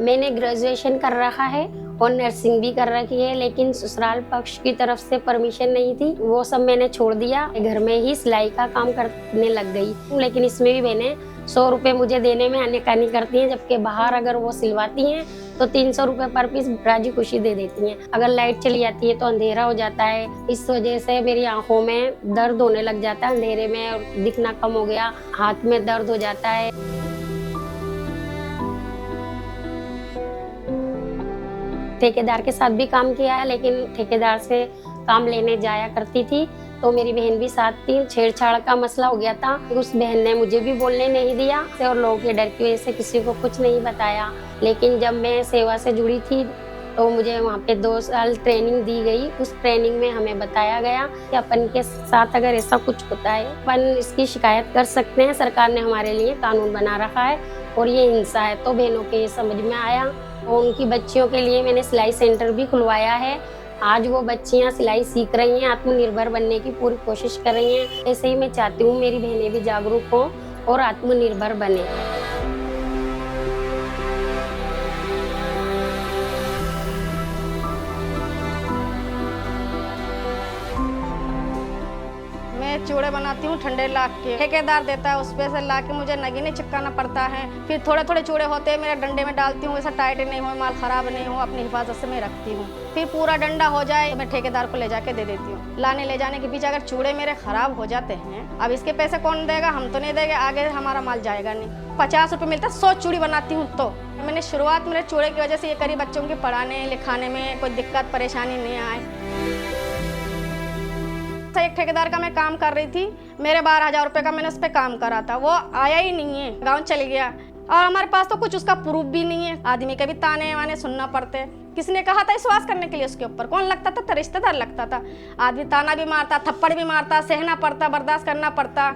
मैंने ग्रेजुएशन कर रखा है और नर्सिंग भी कर रखी है, लेकिन ससुराल पक्ष की तरफ से परमिशन नहीं थी। वो सब मैंने छोड़ दिया, घर में ही सिलाई का काम करने लग गई। लेकिन इसमें भी मैंने 100 रुपये मुझे देने में आनाकानी करती हैं, जबकि बाहर अगर वो सिलवाती हैं तो 300 रुपये पर पीस राजी खुशी दे देती हैं। अगर लाइट चली जाती है तो अंधेरा हो जाता है, इस वजह से मेरी आंखों में दर्द होने लग जाता है अंधेरे में, और दिखना कम हो गया, हाथ में दर्द हो जाता है। ठेकेदार के साथ भी काम किया है, लेकिन ठेकेदार से काम लेने जाया करती थी तो मेरी बहन भी साथ थी। छेड़छाड़ का मसला हो गया था, उस बहन ने मुझे भी बोलने नहीं दिया और लोगों के डर की वजह से किसी को कुछ नहीं बताया। लेकिन जब मैं सेवा से जुड़ी थी तो मुझे वहाँ पे 2 साल ट्रेनिंग दी गई। उस ट्रेनिंग में हमें बताया गया कि अपन के साथ अगर ऐसा कुछ होता है अपन इसकी शिकायत कर सकते हैं। सरकार ने हमारे लिए कानून बना रखा है और ये हिंसा है। तो बहनों के ये समझ में आया और उनकी बच्चियों के लिए मैंने सिलाई सेंटर भी खुलवाया है। आज वो बच्चियां सिलाई सीख रही हैं, आत्मनिर्भर बनने की पूरी कोशिश कर रही हैं। ऐसे ही मैं चाहती हूँ मेरी बहनें भी जागरूक हों और आत्मनिर्भर बने। मैं चूड़े बनाती हूँ ठंडे लाख के, ठेकेदार देता है, उस पे से ला के मुझे नगीने चिपकाना पड़ता है। फिर थोड़े थोड़े चूड़े होते हैं मेरे डंडे में डालती हूँ, ऐसा टाइट नहीं हो, माल खराब नहीं हो, अपनी हिफाजत से मैं रखती हूँ। फिर पूरा डंडा हो जाए तो मैं ठेकेदार को ले जाके दे देती हूँ। लाने ले जाने के पीछे अगर चूड़े मेरे खराब हो जाते हैं, अब इसके पैसे कौन देगा? हम तो नहीं देंगे, आगे हमारा माल जाएगा नहीं। 50 रुपये मिलता है 100 चूड़ी बनाती हूँ। तो मैंने शुरुआत मेरे चूड़े की वजह से ये करी, बच्चों के पढ़ाने लिखाने में कोई दिक्कत परेशानी नहीं आए। एक ठेकेदार का मैं काम कर रही थी, मेरे 12,000 रुपये का मैंने उस पर काम करा था, वो आया ही नहीं है, गांव चल गया। और हमारे पास तो कुछ उसका प्रूफ भी नहीं है। आदमी के भी ताने वाने सुनना पड़ते। किसने कहा था विश्वास करने के लिए उसके ऊपर? कौन लगता था? रिश्तेदार लगता था। आदमी ताना भी मारता, थप्पड़ भी मारता, सहना पड़ता, बर्दाश्त करना पड़ता।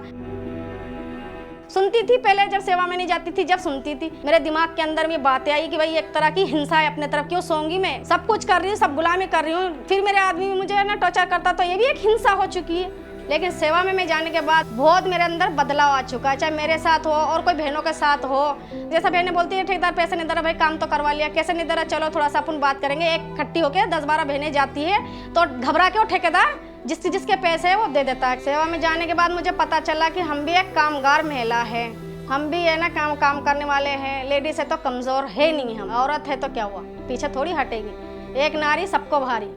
सुनती थी पहले जब सेवा में नहीं जाती थी, जब सुनती थी मेरे दिमाग के अंदर में बातें आई कि भाई एक तरह की हिंसा है अपने तरफ, क्यों सोऊंगी मैं? सब कुछ कर रही हूँ, सब गुलामी कर रही हूँ, फिर मेरे आदमी मुझे ना टॉर्चर करता, तो ये भी एक हिंसा हो चुकी है। लेकिन सेवा में मैं जाने के बाद बहुत मेरे अंदर बदलाव आ चुका है, चाहे मेरे साथ हो और कोई बहनों के साथ हो। जैसा बहनें बोलती है ठेकेदार पैसे नहीं दे रहा, भाई काम तो करवा लिया, कैसे नहीं दे रहा, चलो थोड़ा सा अपन बात करेंगे। एक इकट्ठी होकर 10-12 बहनें जाती है तो घबरा के वो ठेकेदार जिसके पैसे है वो दे देता है। सेवा में जाने के बाद मुझे पता चला कि हम भी एक कामगार महिला है, हम भी है ना काम करने वाले हैं। लेडीज है तो कमजोर है नहीं, हम औरत है तो क्या हुआ, पीछे थोड़ी हटेगी। एक नारी सबको भारी।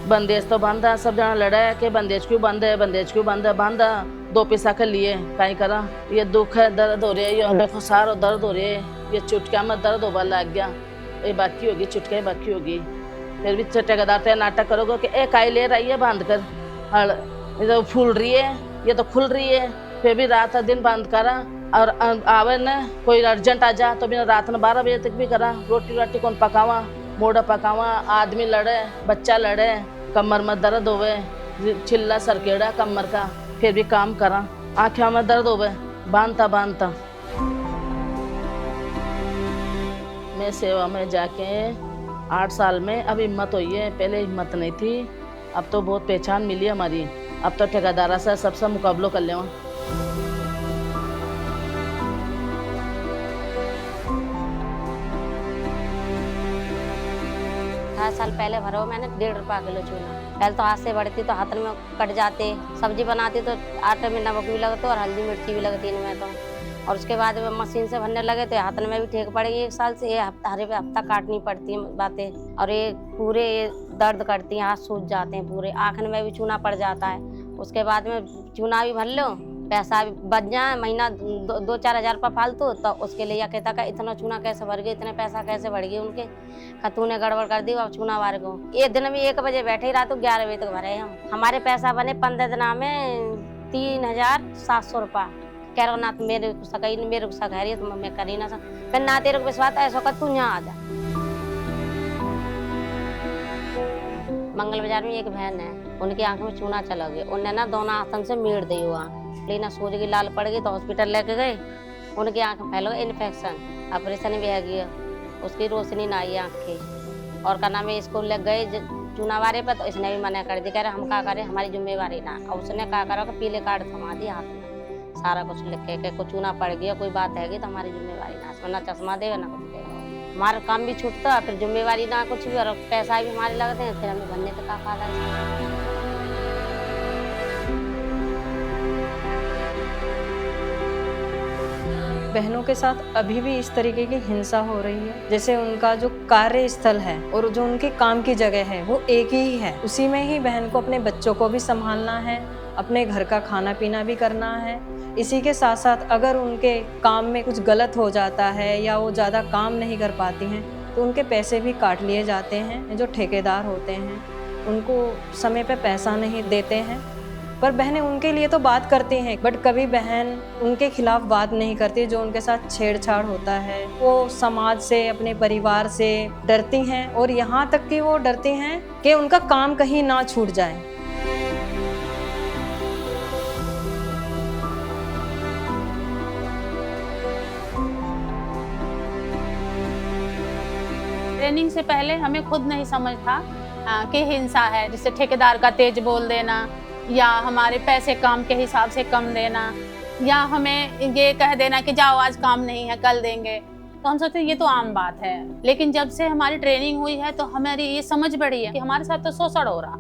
बंदेज तो बंद है, सब जना लड़ा है कि बंदेज क्यों बंद है, बंदेज क्यों बंद है। बंद 2 पैसा के लिए कहीं करा। ये दुख है, दर्द हो रही है, ये देखो सारो दर्द हो रही है, ये चुटकिया में दर्द होने लग गया, ये बाकी होगी, चुटकिया बाकी होगी। फिर भी ठेकेदार से नाटक करोगे कि एक आई ले रही है बांध कर, हड़ ये तो फूल रही है, ये तो खुल रही है। फिर भी रात दिन बंद करा और आवे न कोई अर्जेंट आ जा तो भी रात में 12 बजे तक भी करा। रोटी राटी कौन पकावा, मोड़ा पकावा, आदमी लड़े, बच्चा लड़े, कमर में दर्द होवे, छिल्ला सरकेड़ा कमर का, फिर भी काम करा। आँखों में दर्द होवे, बांधता बांधता। मैं सेवा में जाके 8 साल में अब हिम्मत हुई है, पहले हिम्मत नहीं थी। अब तो बहुत पहचान मिली हमारी, अब तो ठेकेदारा से सबसे मुकाबलो कर लेवा। 8 साल पहले भरो मैंने 1.5 रुपया किलो चूना। पहले तो हाथ से बढ़ती तो हाथ में कट जाते, सब्जी बनाती तो आटे में नमक भी लगते और हल्दी मिर्ची भी लगती इनमें तो। और उसके बाद मशीन से भरने लगे तो हाथ में भी ठेक पड़ेगी। 1 साल से ये हफ्ता काटनी पड़ती है बातें, और ये पूरे दर्द करती हैं, हाथ सूज जाते हैं पूरे, आँख में भी चूना पड़ जाता है। उसके बाद में चूना भी भर लो, पैसा भी बच जाए, महीना 2-4 हज़ार रुपये फालतू, तो उसके लिए कहता का इतना चूना कैसे भर गए, इतने पैसा कैसे बढ़ गए उनके, खतू ने गड़बड़ कर दी अब चूना बार को। ये दिन भी 1 बजे बैठे रात 11 बजे तक भरे हम। हमारे पैसा बने 15 दिन में 3,700 रुपये। कह रहा ना मेरे को सकाई तो मैं कर ही ना सकता। फिर ना तेरे को विश्वास ऐसा कर, तू यहाँ आ जा। मंगल बाजार में एक बहन है, उनकी आंख में चूना चला गया, उन्हें ना दोनों आसन से मीड़ दी वो आँख, लेकिन सूज की लाल पड़ गई तो हॉस्पिटल लेके गए। उनकी आंख में फैल गया इन्फेक्शन, ऑपरेशन भी है गया, उसकी रोशनी ना आई आँख की। और क्या नाम है, स्कूल ले गए, चूना बारे पे, तो इसने भी मना कर दिया, कह रहे हम क्या करें, हमारी जिम्मेवारी ना। और उसने क्या करा कि पीले कार्ड थमा दिया हाथ में, सारा कुछ लिख के कुछ चूना पड़ गया, कोई बात हैगी तो हमारी जिम्मेवारी ना, इसमें ना चश्मा देगा ना कुछ देगा, हमारा काम भी छूटता है, फिर जिम्मेवारी ना कुछ भी, और पैसा भी हमारे लगते हैं, फिर हमें बनने का फायदा है। बहनों के साथ अभी भी इस तरीके की हिंसा हो रही है, जैसे उनका जो कार्यस्थल है और जो उनके काम की जगह है वो एक ही है, उसी में ही बहन को अपने बच्चों को भी संभालना है, अपने घर का खाना पीना भी करना है। इसी के साथ साथ अगर उनके काम में कुछ गलत हो जाता है या वो ज़्यादा काम नहीं कर पाती हैं तो उनके पैसे भी काट लिए जाते हैं। जो ठेकेदार होते हैं उनको समय पे पैसा नहीं देते हैं, पर बहनें उनके लिए तो बात करती हैं, बट कभी बहन उनके खिलाफ बात नहीं करती। जो उनके साथ छेड़छाड़ होता है वो समाज से, अपने परिवार से डरती हैं, और यहाँ तक कि वो डरती हैं कि उनका काम कहीं ना छूट जाए। ट्रेनिंग से पहले हमें खुद नहीं समझ था कि हिंसा है, जैसे ठेकेदार का तेज बोल देना, या हमारे पैसे काम के हिसाब से कम देना, या हमें ये कह देना कि जाओ आज काम नहीं है कल देंगे, तो हम सोचते हैं ये तो आम बात है। लेकिन जब से हमारी ट्रेनिंग हुई है तो हमारी ये समझ बढ़ी है कि हमारे साथ तो शोषण हो रहा।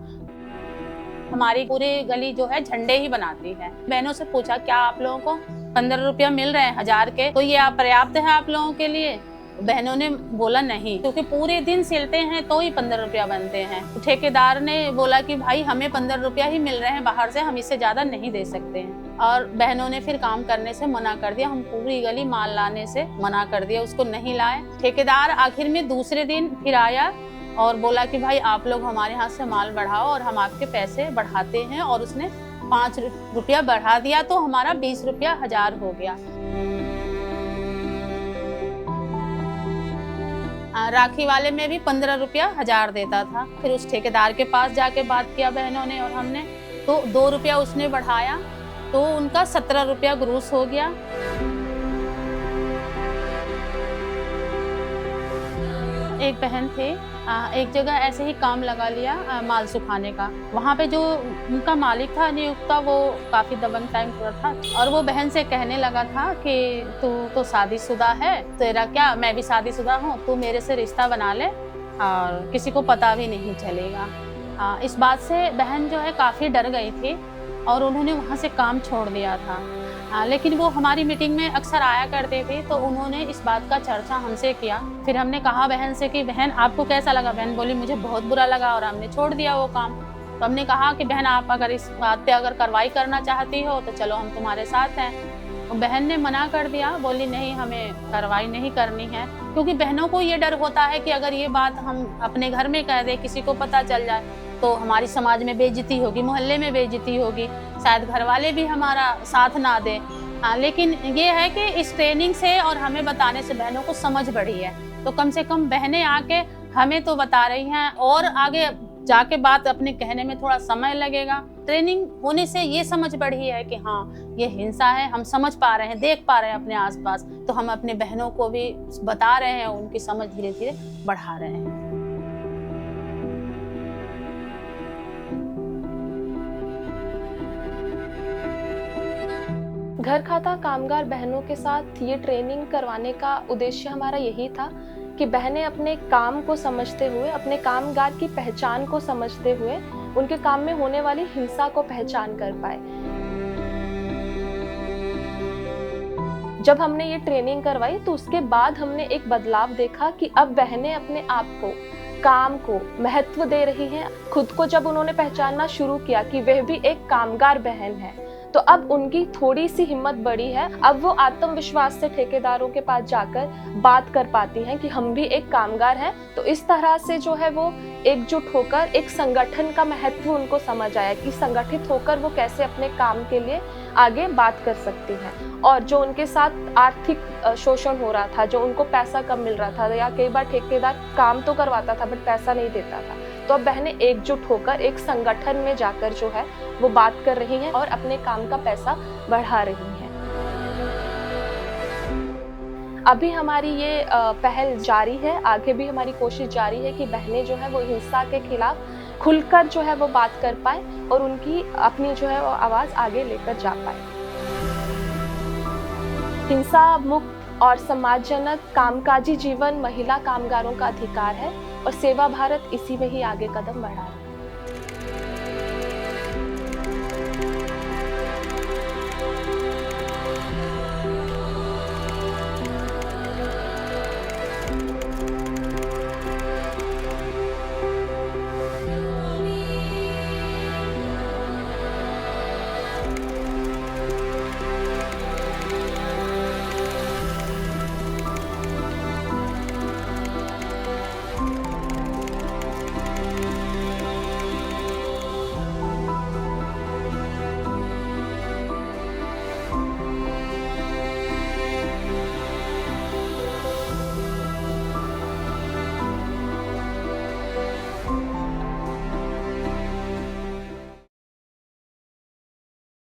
हमारी पूरी गली जो है झंडे ही बनाती है। बहनों से पूछा क्या आप लोगों को 15 रुपया मिल रहे हैं 1000 के, तो ये पर्याप्त है आप लोगों के लिए? बहनों ने बोला नहीं, क्योंकि पूरे दिन सिलते हैं तो ही 15 रुपया बनते हैं। ठेकेदार ने बोला कि भाई हमें 15 रुपया ही मिल रहे हैं बाहर से, हम इससे ज्यादा नहीं दे सकते हैं। और बहनों ने फिर काम करने से मना कर दिया, हम पूरी गली माल लाने से मना कर दिया, उसको नहीं लाए। ठेकेदार आखिर में दूसरे दिन फिर आया और बोला कि भाई आप लोग हमारे यहाँ से माल बढ़ाओ और हम आपके पैसे बढ़ाते हैं, और उसने 5 रुपया बढ़ा दिया, तो हमारा 20 रुपया 1000 हो गया। राखी वाले में भी 15 रुपया 1000 देता था। फिर उस ठेकेदार के पास जाके बात किया बहनों ने और हमने, तो 2 रुपया उसने बढ़ाया, तो उनका 17 रुपया ग्रूस हो गया। एक बहन थे, एक जगह ऐसे ही काम लगा लिया माल सुखाने का। वहाँ पे जो उनका मालिक था नियुक्ता, वो काफ़ी दबंग टाइम का था, और वो बहन से कहने लगा था कि तू तो शादीशुदा है, तेरा क्या, मैं भी शादीशुदा हूँ, तू मेरे से रिश्ता बना ले और किसी को पता भी नहीं चलेगा। इस बात से बहन जो है काफ़ी डर गई थी और उन्होंने वहाँ से काम छोड़ दिया था। लेकिन वो हमारी मीटिंग में अक्सर आया करते थे, तो उन्होंने इस बात का चर्चा हमसे किया। फिर हमने कहा बहन से कि बहन आपको कैसा लगा? बहन बोली मुझे बहुत बुरा लगा और हमने छोड़ दिया वो काम। तो हमने कहा कि बहन आप अगर इस बात पे अगर कार्रवाई करना चाहती हो तो चलो हम तुम्हारे साथ हैं। तो बहन ने मना कर दिया, बोली नहीं हमें कार्रवाई नहीं करनी है, क्योंकि बहनों को ये डर होता है कि अगर ये बात हम अपने घर में कह दें, किसी को पता चल जाए तो हमारी समाज में बेइज्जती होगी, मोहल्ले में बेइज्जती होगी, शायद घर वाले भी हमारा साथ ना दें। लेकिन ये है कि इस ट्रेनिंग से और हमें बताने से बहनों को समझ बढ़ी है, तो कम से कम बहनें आके हमें तो बता रही हैं, और आगे जाके बात अपने कहने में थोड़ा समय लगेगा। ट्रेनिंग होने से ये समझ बढ़ी है कि हाँ ये हिंसा है, हम समझ पा रहे हैं, देख पा रहे हैं अपने आसपास, तो हम अपने बहनों को भी बता रहे हैं, उनकी समझ धीरे धीरे बढ़ा रहे हैं। घर खाता कामगार बहनों के साथ ये ट्रेनिंग करवाने का उद्देश्य हमारा यही था कि बहनें अपने काम को समझते हुए, अपने कामगार की पहचान को समझते हुए उनके काम में होने वाली हिंसा को पहचान कर पाए। जब हमने ये ट्रेनिंग करवाई तो उसके बाद हमने एक बदलाव देखा कि अब बहनें अपने आप को, काम को महत्व दे रही हैं। खुद को जब उन्होंने पहचानना शुरू किया कि वह भी एक कामगार बहन है, तो अब उनकी थोड़ी सी हिम्मत बढ़ी है। अब वो आत्मविश्वास से ठेकेदारों के पास जाकर बात कर पाती हैं कि हम भी एक कामगार हैं। तो इस तरह से जो है वो एकजुट होकर एक संगठन का महत्व उनको समझ आया कि संगठित होकर वो कैसे अपने काम के लिए आगे बात कर सकती हैं। और जो उनके साथ आर्थिक शोषण हो रहा था, जो उनको पैसा कम मिल रहा था, या कई बार ठेकेदार काम तो करवाता था बट पैसा नहीं देता था, तो अब बहनें एकजुट होकर एक संगठन में जाकर जो है वो बात कर रही हैं और अपने काम का पैसा बढ़ा रही हैं। अभी हमारी ये पहल जारी है, आगे भी हमारी कोशिश जारी है कि बहनें जो है वो हिंसा के खिलाफ खुलकर जो है वो बात कर पाए और उनकी अपनी जो है वो आवाज़ आगे लेकर जा पाए। हिंसा मुक्त और सम्मानजनक कामकाजी जीवन महिला कामगारों का अधिकार है और सेवा भारत इसी में ही आगे कदम बढ़ा रहा है।